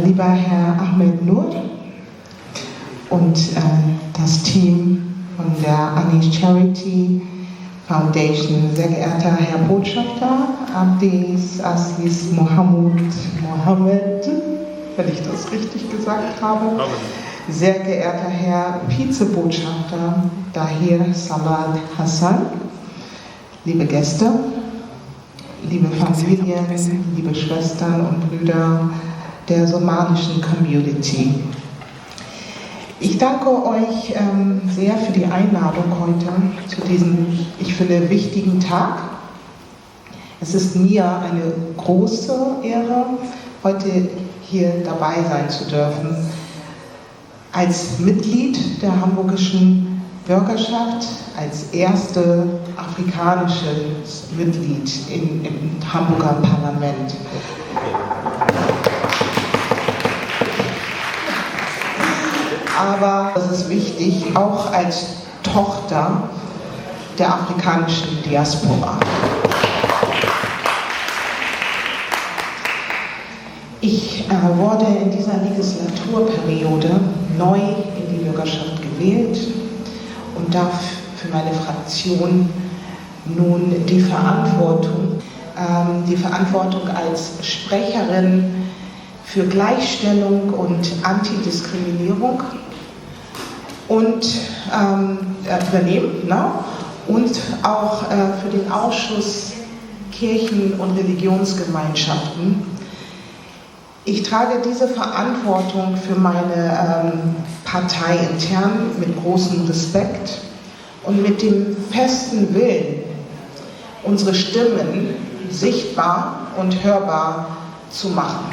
Lieber Herr Ahmed Nur und das Team von der Anis Charity Foundation, sehr geehrter Herr Botschafter Abdis Aziz Mohammed, wenn ich das richtig gesagt habe, sehr geehrter Herr Vizebotschafter Dahir Samad Hassan, liebe Gäste, liebe Familien, liebe Schwestern und Brüder der somalischen Community. Ich danke euch sehr für die Einladung heute zu diesem, ich finde, wichtigen Tag. Es ist mir eine große Ehre, heute hier dabei sein zu dürfen. Als Mitglied der hamburgischen Bürgerschaft, als erste afrikanisches Mitglied im Hamburger Parlament. Aber das ist wichtig, auch als Tochter der afrikanischen Diaspora. Ich wurde in dieser Legislaturperiode neu in die Bürgerschaft gewählt und darf für meine Fraktion nun die Verantwortung als Sprecherin für Gleichstellung und Antidiskriminierung übernehmen, ne? Und auch für den Ausschuss Kirchen- und Religionsgemeinschaften. Ich trage diese Verantwortung für meine Partei intern mit großem Respekt und mit dem festen Willen, unsere Stimmen sichtbar und hörbar zu machen.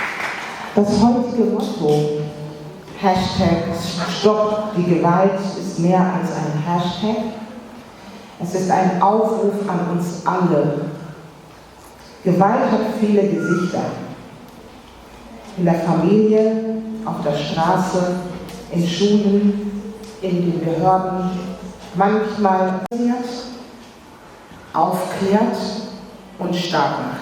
Das heutige Motto, #Stopp die Gewalt, ist mehr als ein Hashtag. Es ist ein Aufruf an uns alle. Gewalt hat viele Gesichter. In der Familie, auf der Straße, in Schulen, in den Behörden, manchmal aufklärt und stark macht.